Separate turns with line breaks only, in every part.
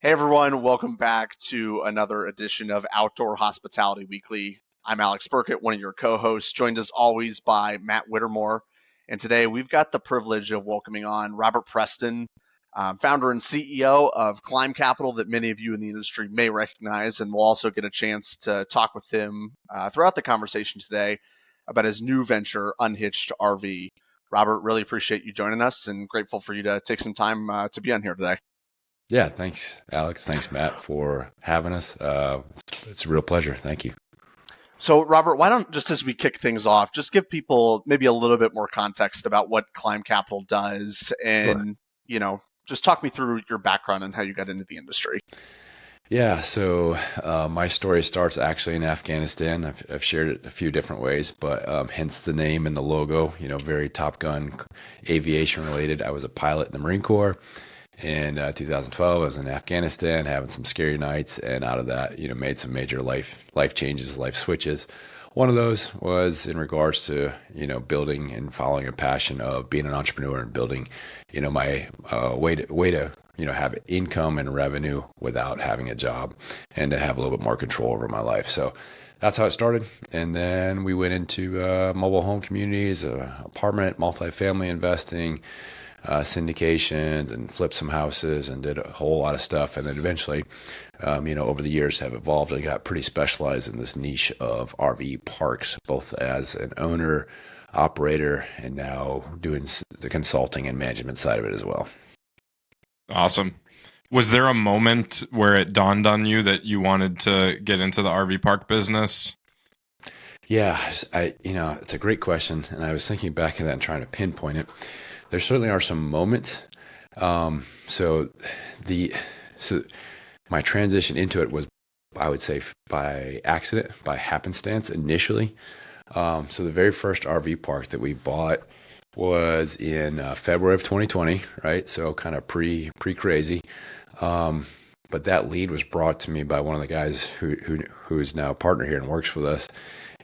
Hey everyone, welcome back to another edition of Outdoor Hospitality Weekly. I'm Alex Burkett, one of your co-hosts, joined as always by Matt Whittemore. And today we've got the privilege of welcoming on Robert Preston, founder and CEO of Climb Capital that many of you in the industry may recognize. And we'll also get a chance to talk with him throughout the conversation today about his new venture, Unhitched RV. Robert, really appreciate you joining us and grateful for you to take some time to be on here today.
Yeah, thanks, Alex. Thanks, Matt, for having us. It's a real pleasure. Thank you.
So, Robert, why don't just as we kick things off, just give people maybe a little bit more context about what Climb Capital does
Sure.
and, just talk me through your background and how you got into the industry.
Yeah, so my story starts actually in Afghanistan. I've shared it a few different ways, but hence the name and the logo, very Top Gun aviation related. I was a pilot in the Marine Corps. In 2012, I was in Afghanistan having some scary nights, and out of that, made some major life changes, life switches. One of those was in regards to building and following a passion of being an entrepreneur and building, my way to have income and revenue without having a job, and to have a little bit more control over my life. So that's how it started. And then we went into mobile home communities, apartment, multifamily investing, syndications, and flipped some houses and did a whole lot of stuff. And then eventually, over the years have evolved. I got pretty specialized in this niche of RV parks, both as an owner, operator, and now doing the consulting and management side of it as well.
Awesome. Was there a moment where it dawned on you that you wanted to get into the RV park business?
Yeah, it's a great question. And I was thinking back at that and trying to pinpoint it. There certainly are some moments. So my transition into it was, I would say, by accident, by happenstance initially. So the very first RV park that we bought was in February of 2020, right? So kind of pre-crazy. But that lead was brought to me by one of the guys who is now a partner here and works with us.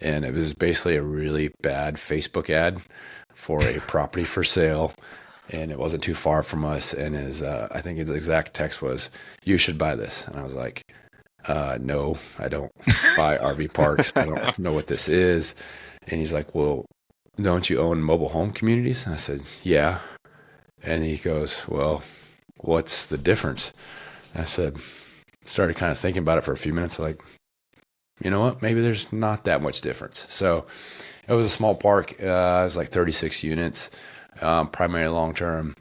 And it was basically a really bad Facebook ad for a property for sale. And it wasn't too far from us. And I think his exact text was, "You should buy this." And I was like, no, I don't buy RV parks. I don't know what this is. And he's like, "Well, don't you own mobile home communities?" And I said, "Yeah." And he goes, "Well, what's the difference?" And I started kind of thinking about it for a few minutes, like, you know what, maybe there's not that much difference. So it was a small park. It was like 36 units, primarily long-term.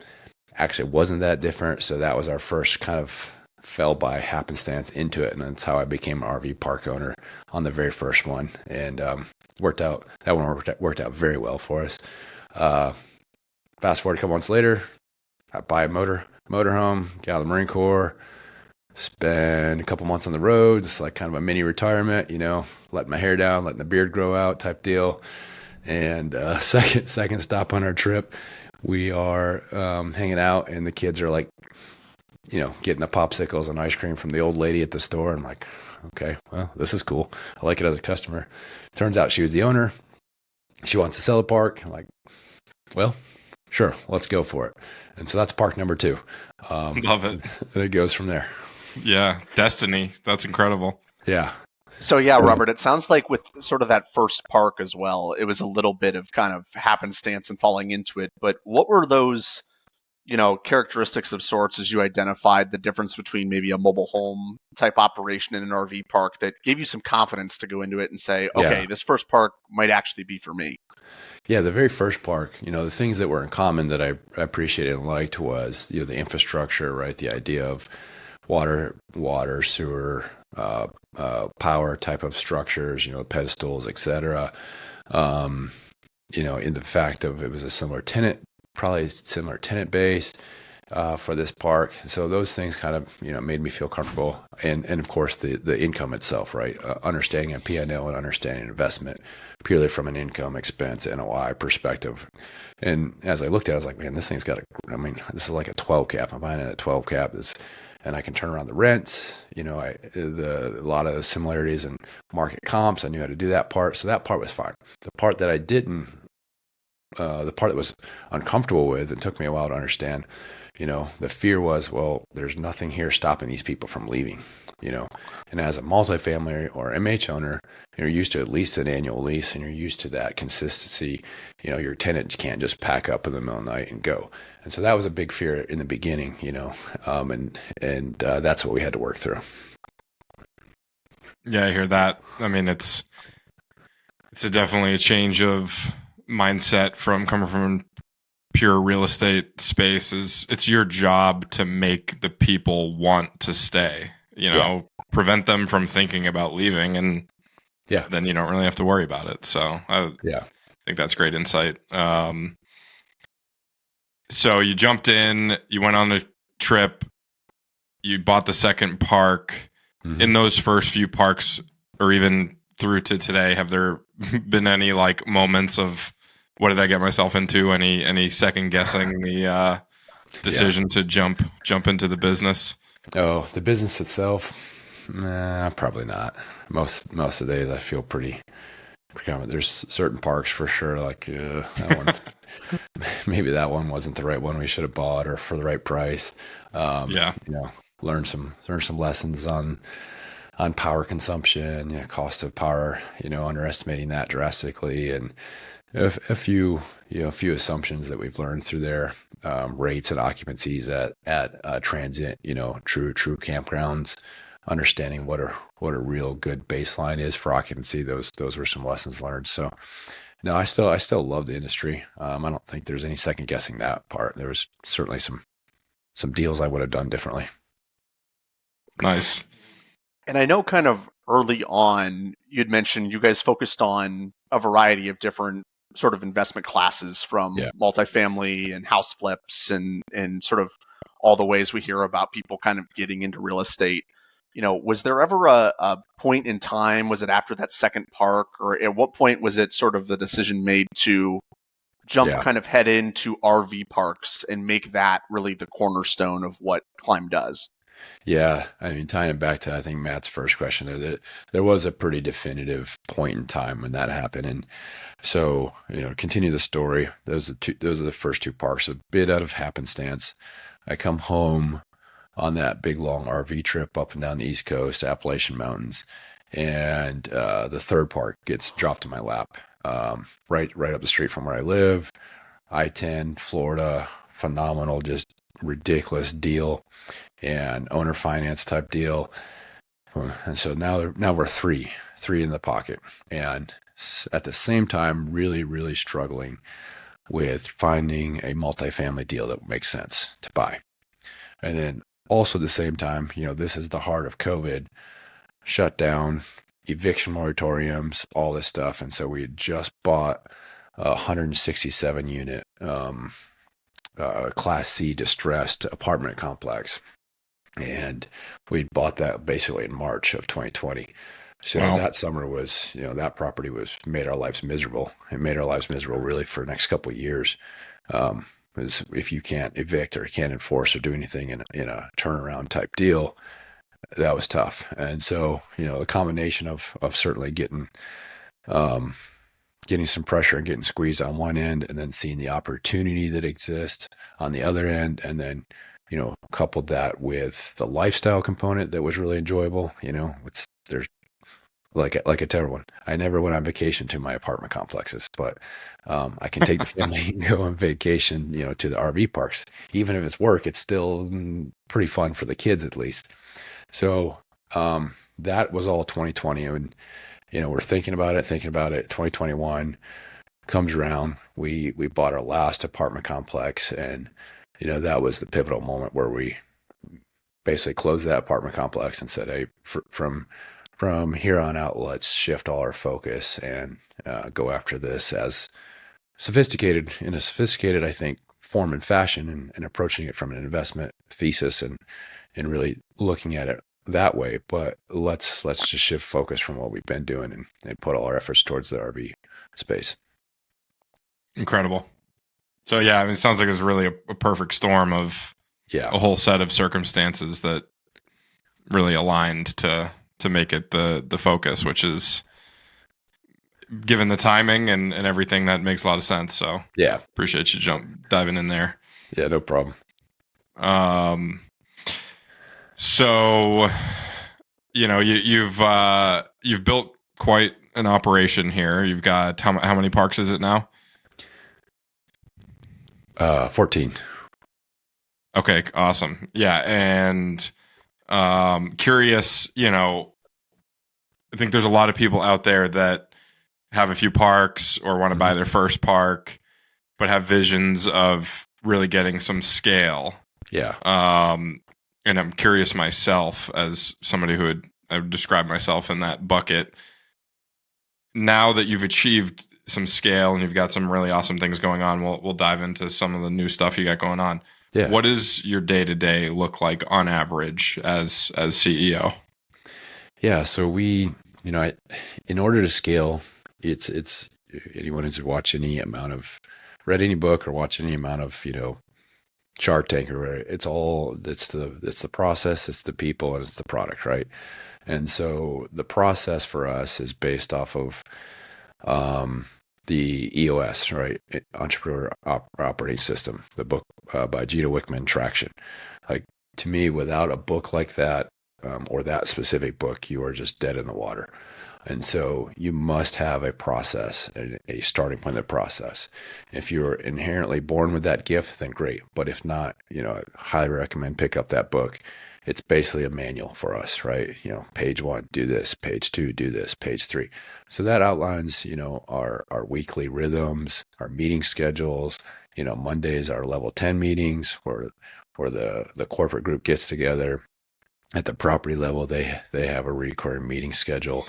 Actually, it wasn't that different. So that was our first kind of fell by happenstance into it. And that's how I became an RV park owner on the very first one. And worked out very well for us. Fast forward a couple months later, I buy a motorhome, get out of the Marine Corps, spend a couple months on the road. It's like kind of a mini retirement, letting my hair down, letting the beard grow out type deal. And second stop on our trip, we are hanging out, and the kids are like, getting the popsicles and ice cream from the old lady at the store. I'm like, okay, well, this is cool. I like it as a customer. Turns out she was the owner. She wants to sell the park. I'm like, well, sure, let's go for it. And so that's park number 2.
Love it.
It goes from there.
Yeah, destiny. That's incredible.
Yeah.
So, yeah, Robert, it sounds like with sort of that first park as well, it was a little bit of kind of happenstance and falling into it. But what were those, characteristics of sorts as you identified the difference between maybe a mobile home type operation and an RV park that gave you some confidence to go into it and say, okay,
Yeah.
this first park might actually be for me?
Yeah, the very first park, the things that were in common that I appreciated and liked was, the infrastructure, right? The idea of water, sewer, power type of structures, pedestals, etc. In the fact of it was a similar tenant, probably similar tenant base for this park. So those things kind of, made me feel comfortable. And of course, the income itself, right? Understanding a P&L and understanding investment purely from an income, expense, NOI perspective. And as I looked at it, I was like, man, this thing's got this is like a 12 cap. I'm buying it at 12 cap. And I can turn around the rents, a lot of the similarities and market comps. I knew how to do that part. So that part was fine. The part that I didn't the part that was uncomfortable with, and took me a while to understand, the fear was, well, there's nothing here stopping these people from leaving, and as a multifamily or MH owner, you're used to at least an annual lease, and you're used to that consistency. Your tenant can't just pack up in the middle of the night and go. And so that was a big fear in the beginning, and that's what we had to work through.
Yeah, I hear that. I mean, it's definitely a change of mindset from coming from pure real estate space. It's your job to make the people want to stay, prevent them from thinking about leaving, and then you don't really have to worry about it. So I think that's great insight. So you jumped in, you went on the trip, you bought the second park. Mm-hmm. In those first few parks, or even through to today, have there been any like moments of what did I get myself into? Any second guessing the decision to jump into the business?
Oh, the business itself, nah, probably not. Most of the days I feel pretty confident. There's certain parks for sure, like that one. Maybe that one wasn't the right one we should have bought, or for the right price. Learn some lessons on power consumption, cost of power, underestimating that drastically, and a few assumptions that we've learned through there, rates and occupancies at transient, true campgrounds, understanding what a real good baseline is for occupancy. Those were some lessons learned. So no, I still love the industry. I don't think there's any second guessing that part. There was certainly some deals I would have done differently.
Nice.
And I know kind of early on, you'd mentioned you guys focused on a variety of different sort of investment classes, from multifamily and house flips and sort of all the ways we hear about people kind of getting into real estate. Was there ever a point in time, was it after that second park, or at what point was it sort of the decision made to jump kind of head into RV parks and make that really the cornerstone of what Climb does?
Yeah, I mean, tying it back to, I think, Matt's first question, there was a pretty definitive point in time when that happened. And so, continue the story. Those are the first two parks, a bit out of happenstance. I come home on that big long RV trip up and down the East Coast, Appalachian Mountains, and the third park gets dropped in my lap, right up the street from where I live. I-10, Florida, phenomenal, just ridiculous deal, and owner finance type deal. And so now we're three in the pocket, and at the same time really, really struggling with finding a multifamily deal that makes sense to buy. And then also at the same time, this is the heart of COVID, shut down, eviction moratoriums, all this stuff. And so we had just bought a 167 unit Class C distressed apartment complex. And we bought that basically in March of 2020. So that summer was, that property made our lives miserable. It made our lives miserable really for the next couple of years. Because if you can't evict or can't enforce or do anything in a turnaround type deal, that was tough. And so, a combination of certainly getting some pressure and getting squeezed on one end, and then seeing the opportunity that exists on the other end, and then coupled that with the lifestyle component that was really enjoyable. There's like I tell everyone, I never went on vacation to my apartment complexes, but I can take the family and go on vacation, to the RV parks. Even if it's work, it's still pretty fun for the kids at least. So that was all 2020, and we're thinking about it. 2021 comes around. We bought our last apartment complex, and that was the pivotal moment where we basically closed that apartment complex and said, hey, from here on out, let's shift all our focus and go after this as in a sophisticated, I think, form and fashion, and approaching it from an investment thesis and really looking at it that way. But let's just shift focus from what we've been doing and put all our efforts towards the RV space.
Incredible. So yeah, I mean, it sounds like it was really a perfect storm of a whole set of circumstances that really aligned to make it the focus, which is given the timing and everything, that makes a lot of sense. So
Yeah.
appreciate you diving in there.
Yeah, no problem.
So, you've built quite an operation here. You've got how many parks is it now?
14.
Okay, awesome. Yeah, and curious, I think there's a lot of people out there that have a few parks or want to buy their first park, but have visions of really getting some scale.
Yeah.
And I'm curious myself, as somebody I would describe myself in that bucket. Now that you've achieved some scale and you've got some really awesome things going on, we'll dive into some of the new stuff you got going on.
Yeah.
What does your day-to-day look like on average as CEO?
Yeah. So we, in order to scale, it's anyone who's watched read any book or watched any amount of, Shark Tank or whatever, it's the process, it's the people, and it's the product, right? And so the process for us is based off of the EOS, right? Entrepreneur Operating System, the book by Gino Wickman, Traction. Like, to me, without a book like that, or that specific book, you are just dead in the water. And so you must have a process, a starting point of the process. If you're inherently born with that gift, then great. But if not, I highly recommend pick up that book. It's basically a manual for us, right? Page 1, do this. Page 2, do this. Page 3. So that outlines, our weekly rhythms, our meeting schedules. Mondays are level 10 meetings where the corporate group gets together. At the property level, they have a recurring meeting schedule,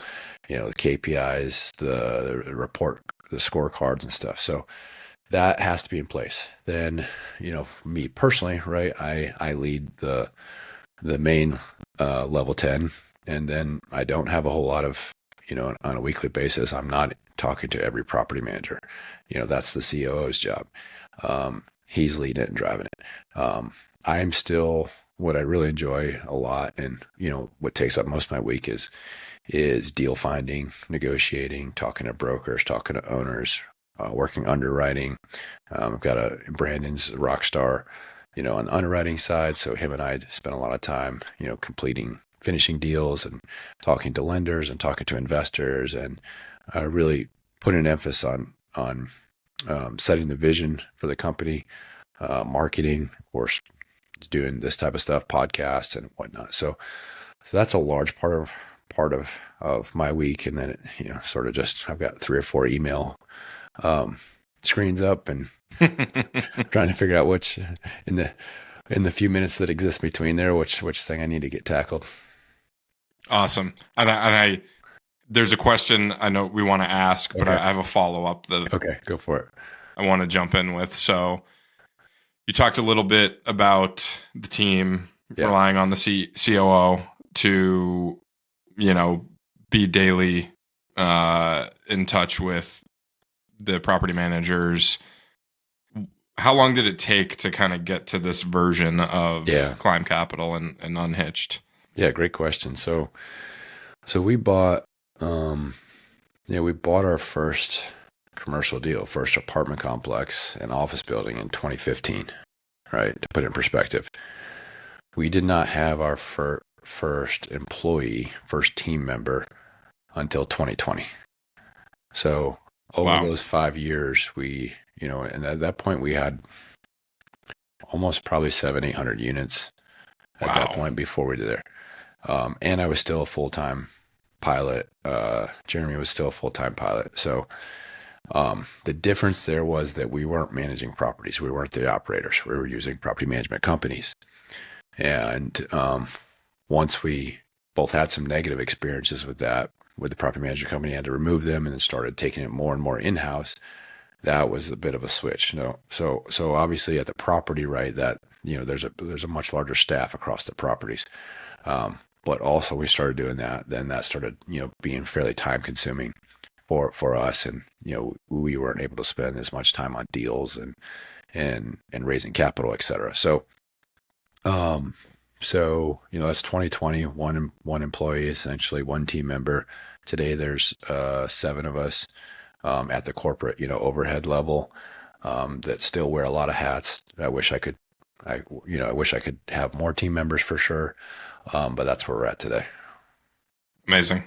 the KPIs, the report, the scorecards and stuff. So that has to be in place. Then, for me personally, right, I lead the main level 10, and then I don't have a whole lot of, on a weekly basis, I'm not talking to every property manager. That's the COO's job. He's leading it and driving it. I'm still, what I really enjoy a lot, and what takes up most of my week is deal finding, negotiating, talking to brokers, talking to owners, working underwriting. I've got Brandon's a rock star, on the underwriting side. So him and I spend a lot of time, finishing deals and talking to lenders and talking to investors, and really putting an emphasis on setting the vision for the company, marketing, of course, doing this type of stuff, podcasts and whatnot. So that's a large part of my week. And then, sort of just, I've got 3 or 4 email screens up and trying to figure out which, in the few minutes that exist between there, which thing I need to get tackled.
Awesome. And I there's a question I know we want to ask, but
Okay.
I have a follow-up that
Okay, go for it.
I want to jump in with. So you talked a little bit about the team relying on the COO to, be daily in touch with the property managers. How long did it take to kind of get to this version of Climb Capital and Unhitched?
Yeah, great question. So we bought, we bought our first commercial deal, first apartment complex and office building in 2015, right? To put it in perspective, we did not have our first employee, first team member until 2020. So over those 5 years, we, and at that point we had almost probably 700-800 units at that point before we did there. And I was still a full-time pilot. Jeremy was still a full-time pilot. So the difference there was that we weren't managing properties. We weren't the operators. We were using property management companies. And once we both had some negative experiences with that, with the property management company, had to remove them and then started taking it more and more in-house. That was a bit of a switch. So obviously at the property, right, that, there's a much larger staff across the properties. But also we started doing that, then that started, being fairly time consuming for us. And, we weren't able to spend as much time on deals and raising capital, et cetera. So, So, that's 2020, one employee, essentially one team member. Today, there's 7 of us at the corporate, overhead level that still wear a lot of hats. I wish I could have more team members for sure, but that's where we're at today.
Amazing.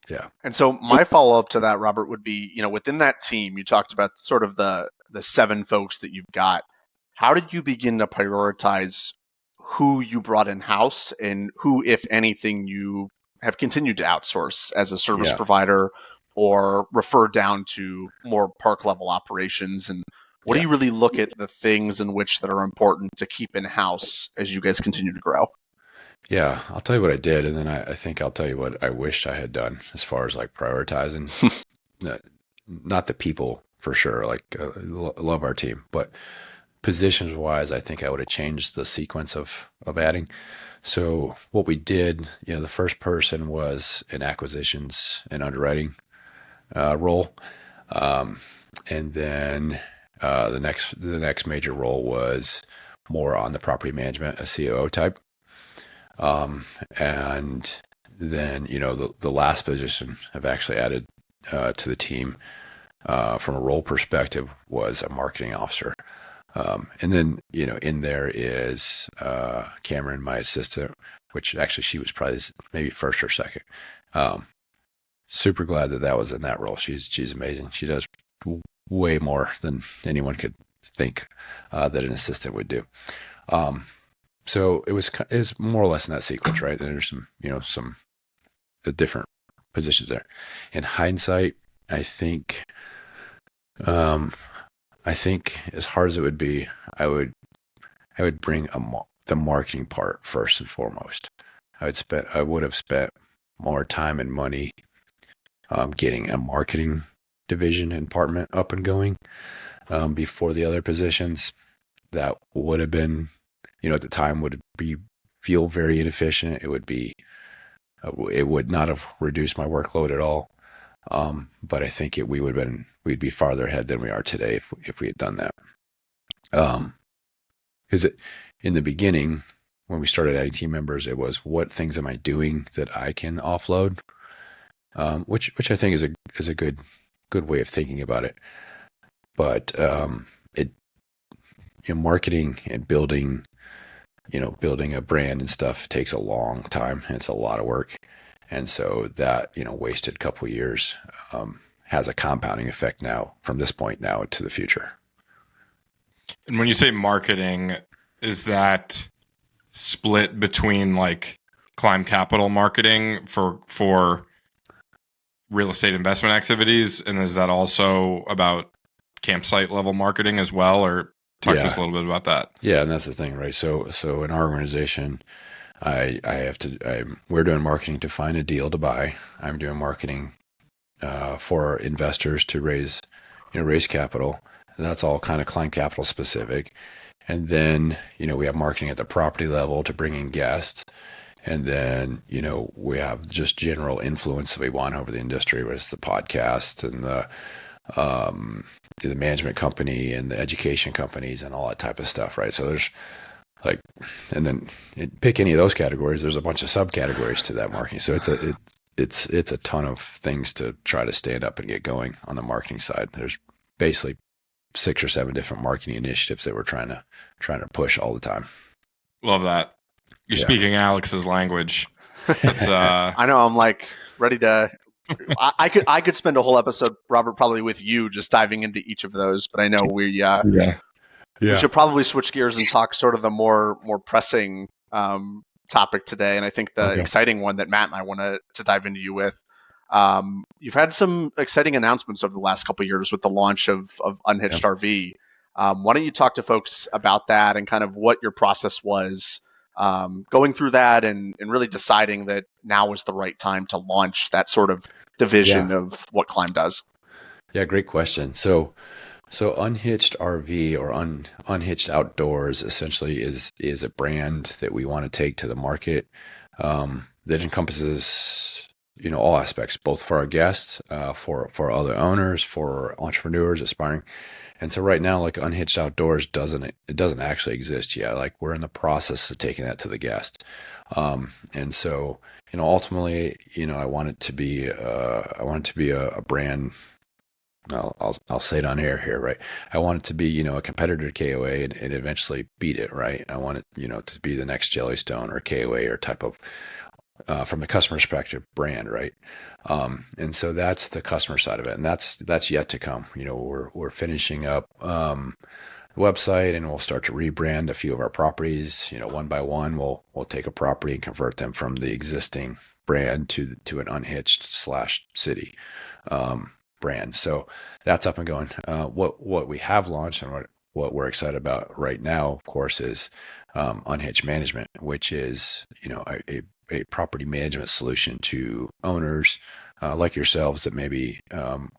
Yeah.
And so my follow up to that, Robert, would be, within that team, you talked about sort of the 7 folks that you've got. How did you begin to prioritize who you brought in house and who, if anything, you have continued to outsource as a service
Yeah.
provider or refer down to more park level operations? And what do
Yeah.
you really look at the things in which that are important to keep in house as you guys continue to grow?
Yeah, I'll tell you what I did, and then I think I'll tell you what I wished I had done as far as like prioritizing. not, not the people for sure, like love our team, but positions wise, I think I would have changed the sequence of adding. So what we did, the first person was an acquisitions and underwriting role, um, and then the next major role was more on the property management, a COO type. And then, the last position I've actually added to the team from a role perspective was a marketing officer. And then, in there is Cameron, my assistant, which actually she was probably maybe first or second. Super glad that was in that role. She's amazing. She does way more than anyone could think that an assistant would do. So it was more or less in that sequence, right? And there's some different positions there. In hindsight, I think as hard as it would be, I would bring the marketing part first and foremost. I would have spent more time and money getting a marketing division and department up and going before the other positions. That would have been, at the time would feel very inefficient. It would not have reduced my workload at all. But I think we'd be farther ahead than we are today if we had done that. Because in the beginning, when we started adding team members, it was what things am I doing that I can offload, which I think is a good way of thinking about it. But marketing and building a brand and stuff takes a long time and it's a lot of work. And so that, wasted couple of years has a compounding effect now from this point now to the future.
And when you say marketing, is that split between like Climb Capital marketing for real estate investment activities? And is that also about campsite level marketing as well? Or talk to us a little bit about that.
Yeah, and that's the thing, right? So in our organization, we're doing marketing to find a deal to buy. I'm doing marketing for investors to raise capital. And that's all kind of Climb Capital specific. And then, we have marketing at the property level to bring in guests. And then, we have just general influence that we want over the industry, whether it's the podcast and the management company and the education companies and all that type of stuff, right? So there's and then pick any of those categories. There's a bunch of subcategories to that marketing. So it's a ton of things to try to stand up and get going on the marketing side. There's basically 6 or 7 different marketing initiatives that we're trying to push all the time.
Love that. You're speaking Alex's language. It's,
I know. I'm like ready to. I could spend a whole episode, Robert, probably with you just diving into each of those. But I know we should probably switch gears and talk sort of the more pressing topic today. And I think the exciting one that Matt and I want to dive into you with. You've had some exciting announcements over the last couple of years with the launch of Unhitched RV. Why don't you talk to folks about that and kind of what your process was going through that and really deciding that now is the right time to launch that sort of division of what Climb does?
Yeah, great question. So Unhitched RV or Unhitched Outdoors essentially is a brand that we want to take to the market that encompasses all aspects, both for our guests, for other owners, for entrepreneurs aspiring. And so right now, like Unhitched Outdoors doesn't actually exist yet. Like we're in the process of taking that to the guest. And so, ultimately, I want it to be a brand. I'll say it on air here, right? I want it to be, a competitor to KOA and eventually beat it, right? I want it, to be the next Jellystone or KOA or type of, from the customer perspective, brand, right? And so that's the customer side of it, and that's yet to come. We're finishing up the website, and we'll start to rebrand a few of our properties. One by one, we'll take a property and convert them from the existing brand to an Unhitched /city brand. So that's up and going. What we have launched and what we're excited about right now, of course, is Unhitched Management, which is a property management solution to owners like yourselves that maybe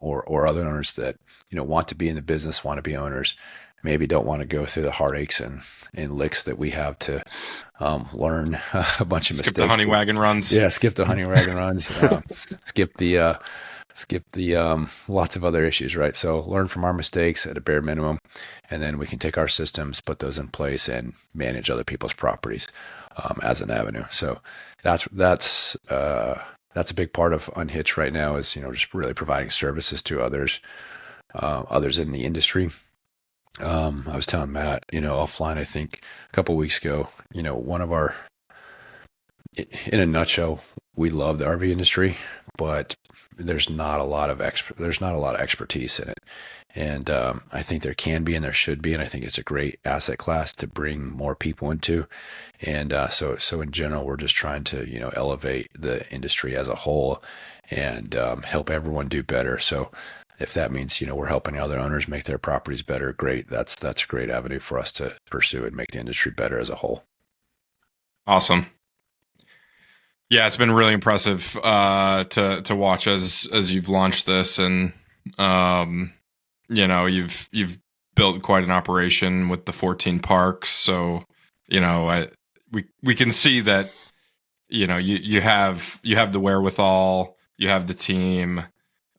or other owners that want to be in the business, want to be owners, maybe don't want to go through the heartaches and licks that we have to learn a bunch of mistakes.
Skip the honey wagon runs.
Yeah, skip the honey wagon runs. Skip the lots of other issues, right? So learn from our mistakes at a bare minimum, and then we can take our systems, put those in place, and manage other people's properties as an avenue. So that's a big part of Unhitched right now is just really providing services to others in the industry. I was telling Matt, offline, I think a couple of weeks ago, one of our, in a nutshell, we love the RV industry, but there's not a lot of expertise in it. And I think there can be and there should be, and I think it's a great asset class to bring more people into. And so in general, we're just trying to elevate the industry as a whole and help everyone do better. So if that means we're helping other owners make their properties better, great. That's a great avenue for us to pursue and make the industry better as a whole.
Awesome. Yeah, it's been really impressive to watch as you've launched this, and you've built quite an operation with the 14 parks. So we can see that you have the wherewithal, you have the team.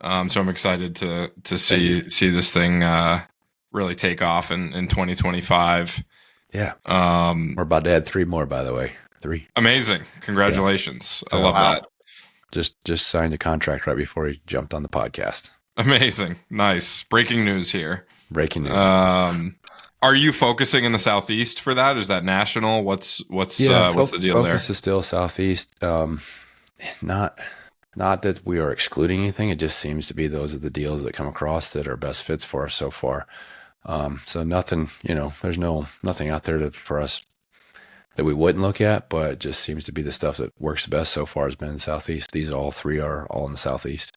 So I'm excited to see this thing really take off in 2025.
Yeah, we're about to add 3 more, by the way. 3.
Amazing. Congratulations. Yeah. I love that.
Just signed a contract right before he jumped on the podcast.
Amazing. Nice. Breaking news here.
Breaking news.
Are you focusing in the Southeast for that? Is that national? What's the deal there?
Focus is still Southeast. Not that we are excluding anything. It just seems to be those are the deals that come across that are best fits for us so far. So nothing, there's nothing out there for us that we wouldn't look at, but it just seems to be the stuff that works the best so far has been in the Southeast. These all 3 are all in the Southeast.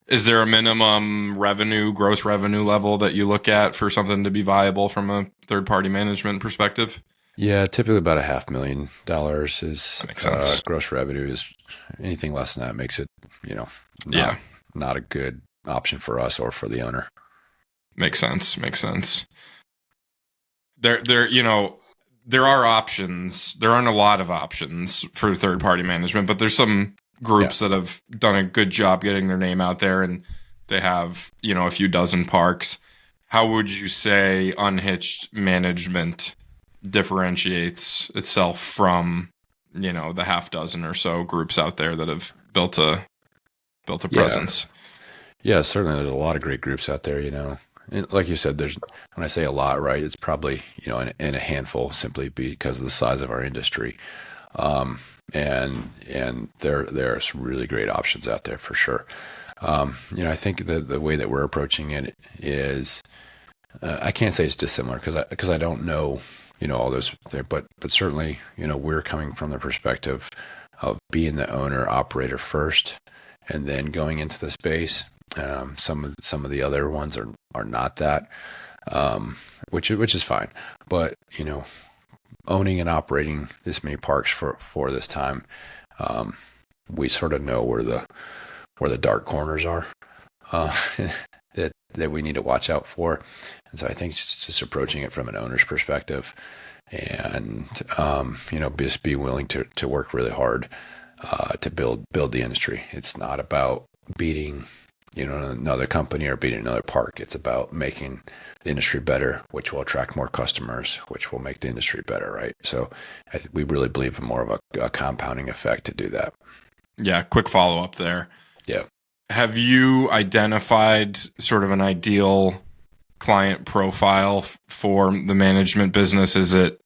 Is there a minimum gross revenue level that you look at for something to be viable from a third-party management perspective?
Yeah, typically about $500,000 is gross revenue. Is anything less than that makes it, not a good option for us or for the owner.
Makes sense. There are options. There aren't a lot of options for third-party management, but there's some groups that have done a good job getting their name out there, and they have, a few dozen parks. How would you say Unhitched Management differentiates itself from, the half dozen or so groups out there that have built a presence?
Yeah, certainly there's a lot of great groups out there, And like you said, when I say a lot, right, it's probably, in a handful simply because of the size of our industry. And there are some really great options out there for sure. I think the way that we're approaching it is, I can't say it's dissimilar because I don't know, all those there, but certainly, we're coming from the perspective of being the owner operator first and then going into the space. Some of the other ones are not that, which is fine. But owning and operating this many parks for this time, we sort of know where the dark corners are that we need to watch out for. And so I think it's just approaching it from an owner's perspective, and just be willing to work really hard to build the industry. It's not about beating another company or beating another park. It's about making the industry better, which will attract more customers, which will make the industry better, right? So we really believe in more of a compounding effect to do that.
Yeah, quick follow up there.
Yeah.
Have you identified sort of an ideal client profile for the management business? Is it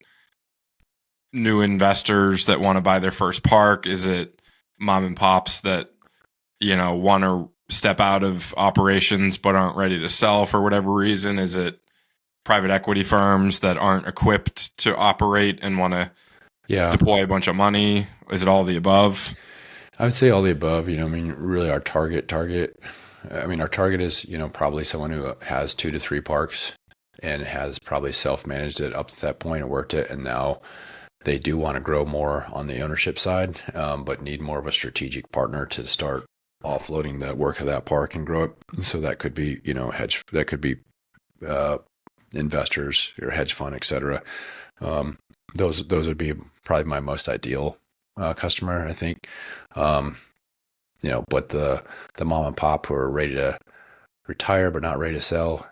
new investors that want to buy their first park? Is it mom and pops that, want to step out of operations but aren't ready to sell for whatever reason? Is it private equity firms that aren't equipped to operate and want to deploy a bunch of money? Is it all the above?
I would say all the above. Really our target. Our target is, probably someone who has 2 to 3 parks and has probably self-managed it up to that point and worked it. And now they do want to grow more on the ownership side, but need more of a strategic partner to start offloading the work of that park and grow it. So that could be, that could be investors or hedge fund, et cetera. Those would be probably my most ideal customer, I think. But the mom and pop who are ready to retire but not ready to sell,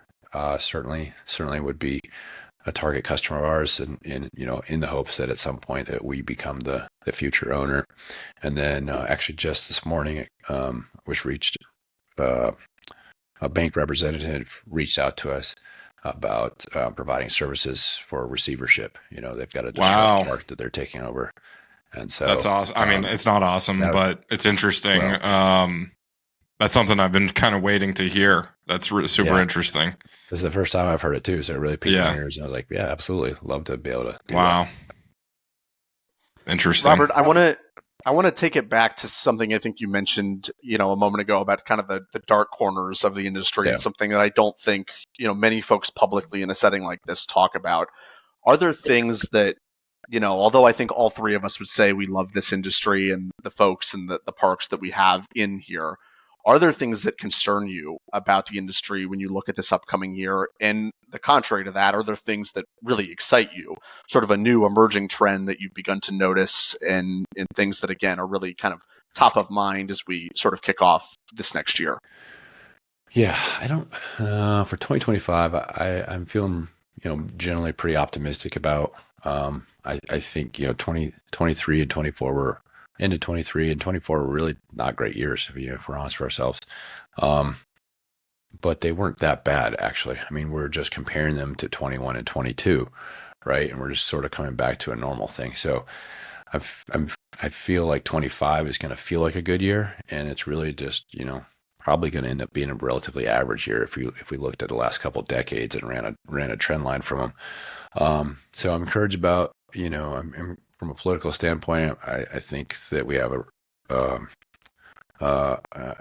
certainly would be a target customer of ours, and in the hopes that at some point that we become the future owner. And then actually just this morning, was reached a bank representative reached out to us about providing services for receive-receivership. They've got a distressed park that they're taking over. And so
that's awesome. It's not awesome, but it's interesting. That's something I've been kind of waiting to hear. That's super interesting.
This is the first time I've heard it too, so it really piqued my ears. And I was like, yeah, absolutely. Love to be able to do that.
Interesting.
Robert, I want to take it back to something I think you mentioned, a moment ago about kind of the dark corners of the industry, and something that I don't think, many folks publicly in a setting like this talk about. Are there things that, although I think all three of us would say we love this industry and the folks and the parks that we have in here, are there things that concern you about the industry when you look at this upcoming year? And the contrary to that, are there things that really excite you? Sort of a new emerging trend that you've begun to notice, and things that, again, are really kind of top of mind as we sort of kick off this next year?
Yeah, I don't, for 2025, I'm feeling, generally pretty optimistic about, I think, 2023 and 24 were into 23 and 24 were really not great years, if we're honest for ourselves. But they weren't that bad, actually. We're just comparing them to 21 and 22, right? And we're just sort of coming back to a normal thing. So I feel like 25 is going to feel like a good year, and it's really just, probably going to end up being a relatively average year if we looked at the last couple of decades and ran a trend line from them. So I'm encouraged about, from a political standpoint, I think that we have a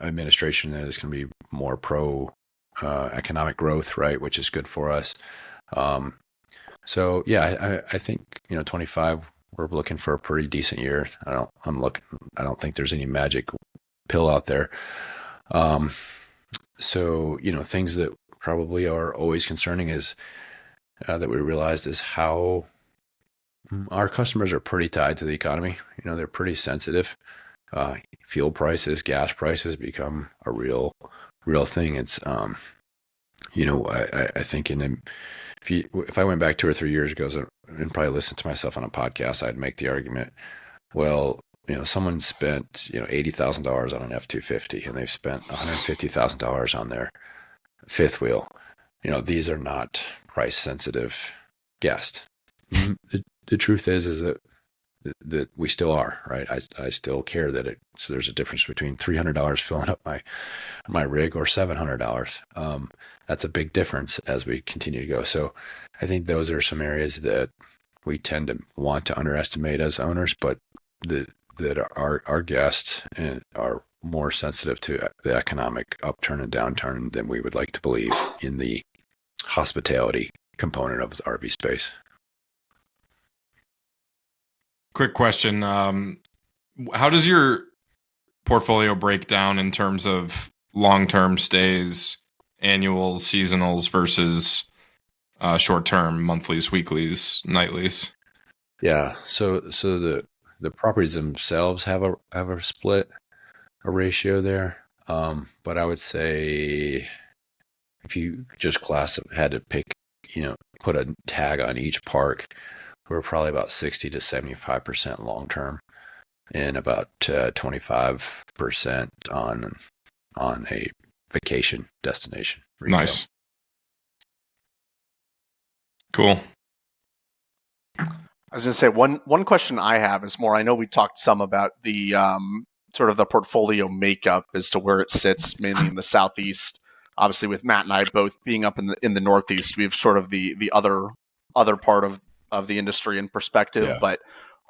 administration that is going to be more pro economic growth, right, which is good for us. So yeah, I think 25 we're looking for a pretty decent year. I don't think there's any magic pill out there. So things that probably are always concerning is that we realized is how our customers are pretty tied to the economy. They're pretty sensitive. Fuel prices, gas prices become a real thing. It's, I think if I went back 2 or 3 years ago and probably listened to myself on a podcast, I'd make the argument, well, someone spent, $80,000 on an F-250 and they've spent $150,000 on their fifth wheel. These are not price sensitive guests. The truth is that we still are, right? I still care that so there's a difference between $300 filling up my rig or $700. That's a big difference as we continue to go. So I think those are some areas that we tend to want to underestimate as owners, but that our guests are more sensitive to the economic upturn and downturn than we would like to believe in the hospitality component of the RV space.
Quick question. How does your portfolio break down in terms of long-term stays, annuals, seasonals versus short-term monthlies, weeklies, nightlies?
Yeah. So the the properties themselves have a split, a ratio there. But I would say if you just had to pick, put a tag on each park, we're probably about 60 to 75% long term, and about 25% on a vacation destination retail.
Nice. Cool.
I was going to say one question I have is more. I know we talked some about the sort of the portfolio makeup as to where it sits, mainly in the southeast. Obviously, with Matt and I both being up in the northeast, we have sort of the other part of the industry and perspective.
Yeah.
But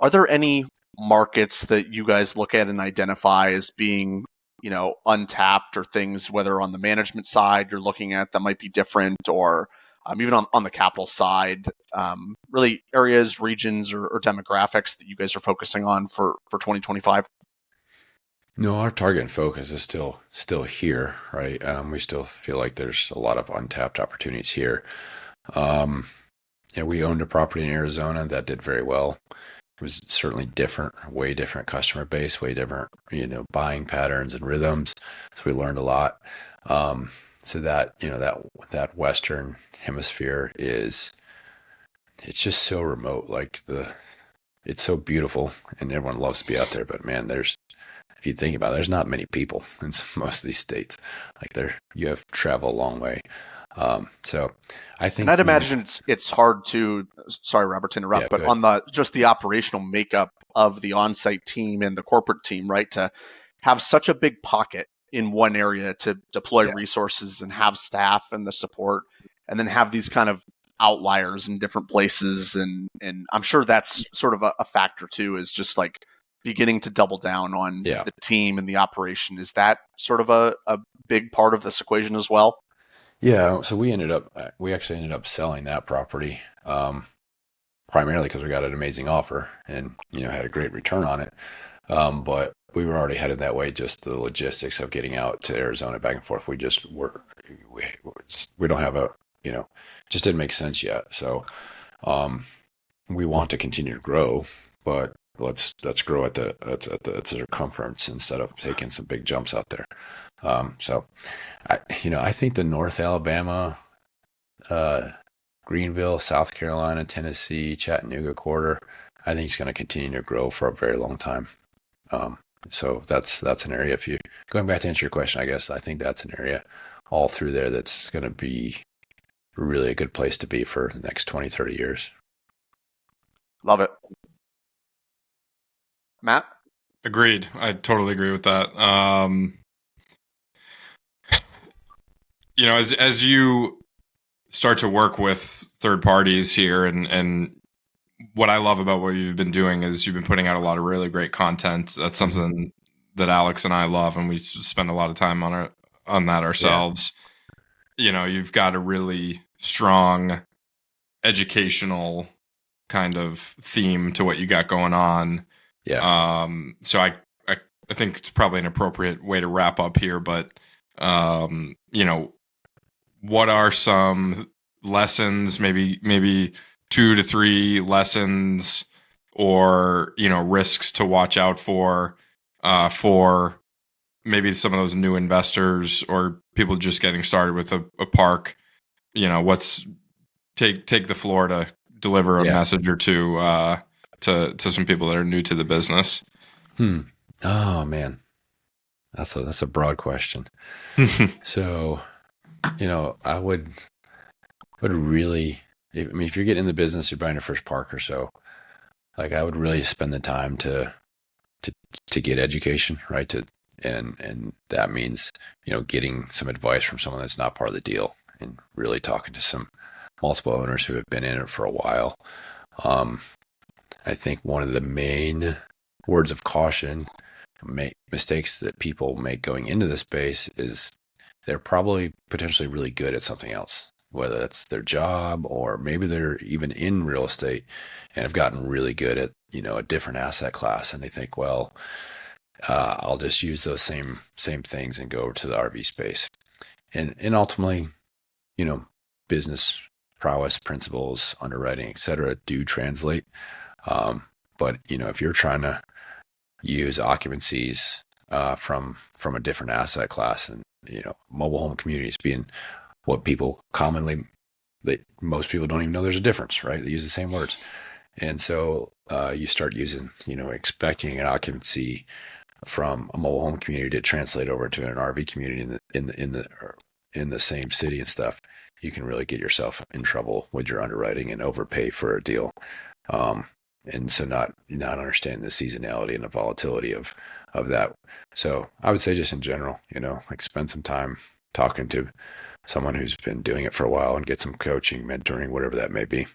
are there any markets that you guys look at and identify as being, untapped, or things, whether on the management side you're looking at, that might be different, or even on the capital side, really areas, regions, or demographics that you guys are focusing on for 2025?
No, our target and focus is still here, right? We still feel like there's a lot of untapped opportunities here. We owned a property in Arizona that did very well. It was certainly different, way different customer base, way different, buying patterns and rhythms. So we learned a lot. So that, that Western hemisphere it's just so remote. Like it's so beautiful and everyone loves to be out there, but man, if you think about it, there's not many people in most of these states. Like you have to travel a long way. So I think,
and I'd imagine it's hard to. Sorry, Robert, to interrupt, but on the operational makeup of the on-site team and the corporate team, right, to have such a big pocket in one area to deploy resources and have staff and the support, and then have these kind of outliers in different places, and I'm sure that's sort of a factor too, is just like beginning to double down on the team and the operation. Is that sort of a big part of this equation as well?
Yeah, so we actually ended up selling that property, primarily because we got an amazing offer and had a great return on it. But we were already headed that way. Just the logistics of getting out to Arizona back and forth, we don't have just didn't make sense yet. So we want to continue to grow, but let's grow at the circumference instead of taking some big jumps out there. So I think the North Alabama, Greenville, South Carolina, Tennessee, Chattanooga corridor, I think it's going to continue to grow for a very long time. So that's an area. If you going back to answer your question, I guess I think that's an area all through there that's going to be really a good place to be for the next 20, 30 years. Love it.
Matt?
Agreed. I totally agree with that. As you start to work with third parties here, and what I love about what you've been doing is you've been putting out a lot of really great content. That's something that Alex and I love, and we spend a lot of time on that ourselves. Yeah. You've got a really strong educational kind of theme to what you got going on.
Yeah.
So I think it's probably an appropriate way to wrap up here, but what are some lessons, maybe 2 to 3 lessons, or risks to watch out for maybe some of those new investors or people just getting started with a park? What's take the floor to deliver a message or two to some people that are new to the business.
Oh man, that's a broad question. So I would really, if you're getting in the business, you're buying your first park or so, like I would really spend the time to get education, right? And that means, getting some advice from someone that's not part of the deal and really talking to some multiple owners who have been in it for a while. I think one of the main words of caution, mistakes that people make going into the space, is they're probably potentially really good at something else, whether that's their job or maybe they're even in real estate and have gotten really good at, a different asset class. And they think, well, I'll just use those same things and go over to the RV space. And ultimately, business prowess, principles, underwriting, et cetera, do translate. But if you're trying to use occupancies from a different asset class, and mobile home communities being what people commonly, that most people don't even know there's a difference, right? They use the same words. And so you start using, expecting an occupancy from a mobile home community to translate over to an RV community in the same city and stuff. You can really get yourself in trouble with your underwriting and overpay for a deal. And so not understanding the seasonality and the volatility of that. So I would say just in general, like spend some time talking to someone who's been doing it for a while and get some coaching, mentoring, whatever that may be.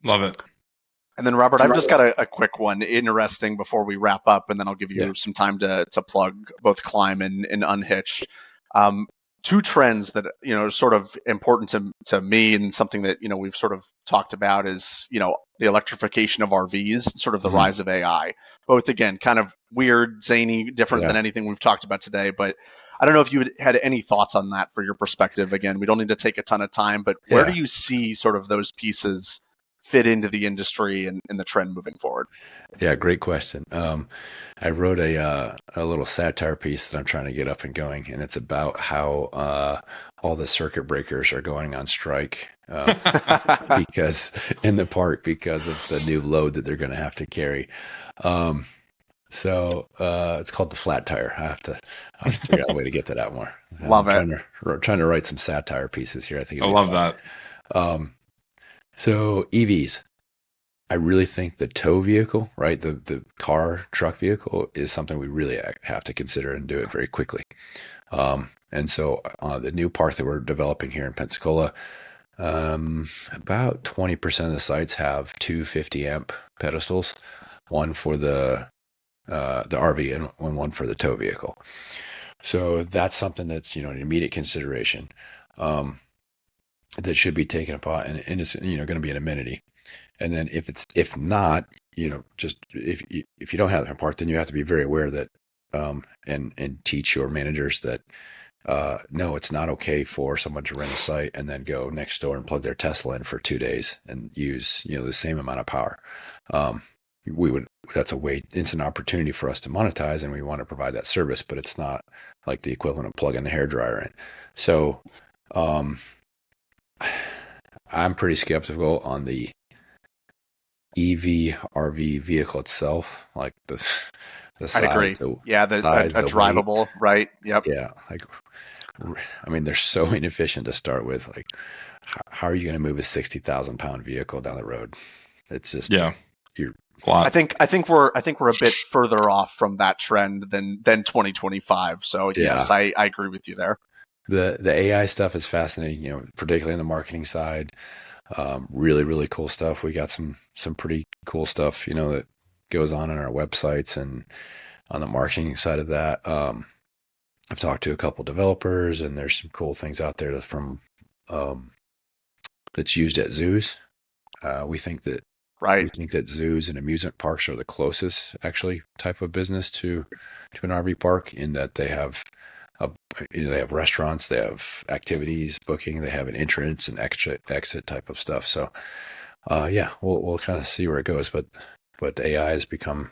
Love it.
And then, Robert, I've just got a quick one, interesting, before we wrap up, and then I'll give you some time to plug both Climb and Unhitched. Two trends that are sort of important to me, and something that we've sort of talked about is the electrification of RVs, sort of the rise of AI. Both, again, kind of weird, zany, different than anything we've talked about today. But I don't know if you had any thoughts on that for your perspective. Again, we don't need to take a ton of time, but where do you see sort of those pieces fit into the industry and the trend moving forward?
Yeah, great question. I wrote a little satire piece that I'm trying to get up and going, and it's about how all the circuit breakers are going on strike because in the park because of the new load that they're going to have to carry. So it's called the flat tire. I have to figure out a way to get to that more.
Love
I'm trying to write some satire pieces here. I think
I love that.
So EVs, I really think the tow vehicle, right, the car, truck vehicle is something we really have to consider and do it very quickly. And so the new park that we're developing here in Pensacola, about 20% of the sites have two 50-amp pedestals, one for the RV and one for the tow vehicle. So that's something that's an immediate consideration. That should be taken upon, and it's going to be an amenity. And then if not, just if you don't have that park, then you have to be very aware that and teach your managers that no, it's not okay for someone to rent a site and then go next door and plug their Tesla in for 2 days and use the same amount of power. That's a way. It's an opportunity for us to monetize, and we want to provide that service, but it's not like the equivalent of plugging the hairdryer in. So I'm pretty skeptical on the EV RV vehicle itself, like the size.
I'd agree.
The
drivable,
weight.
right? Yep.
Yeah, they're so inefficient to start with. Like, how are you going to move a 60,000-pound vehicle down the road? It's just you're.
I think we're a bit further off from that trend than 2025. So yes, I agree with you there.
The AI stuff is fascinating, particularly on the marketing side. Really, really cool stuff. We got some pretty cool stuff, that goes on our websites and on the marketing side of that. I've talked to a couple developers, and there's some cool things out there that's used at zoos. We think that zoos and amusement parks are the closest actually type of business to an RV park, in that they have they have restaurants, they have activities, booking, they have an entrance and exit type of stuff. So we'll kind of see where it goes, but AI has become,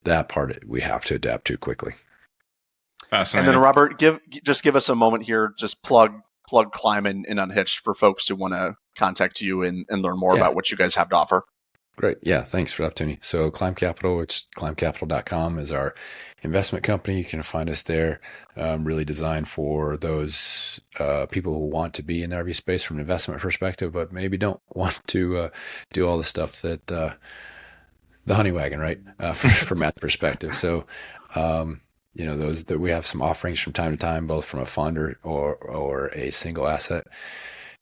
that part we have to adapt to quickly.
Fascinating.
And then Robert, give us a moment here, just plug Climb and Unhitched for folks who want to contact you and learn more about what you guys have to offer.
Great. Yeah. Thanks for the opportunity. So Climb Capital, which climbcapital.com is our investment company. You can find us there. Really designed for those people who want to be in the RV space from an investment perspective, but maybe don't want to do all the stuff that the honey wagon, right? From that perspective. So, those that we have some offerings from time to time, both from a fund or a single asset.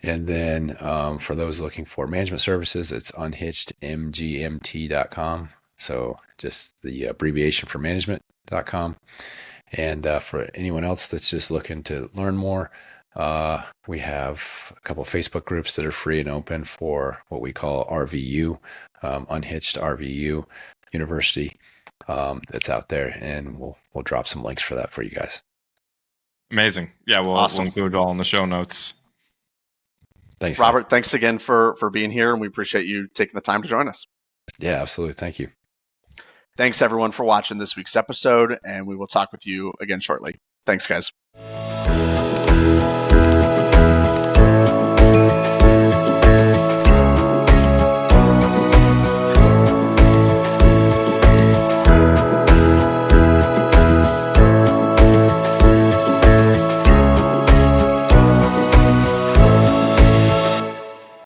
And then for those looking for management services, it's unhitchedmgmt.com. So just the abbreviation for management.com. And for anyone else that's just looking to learn more, we have a couple of Facebook groups that are free and open for what we call RVU, Unhitched RVU University. That's out there, and we'll drop some links for that for you guys.
Amazing. Yeah, we'll include it all in the show notes.
Thanks,
Robert. Thanks again for being here, and we appreciate you taking the time to join us.
Yeah, absolutely. Thank you.
Thanks everyone for watching this week's episode, and we will talk with you again shortly. Thanks, guys.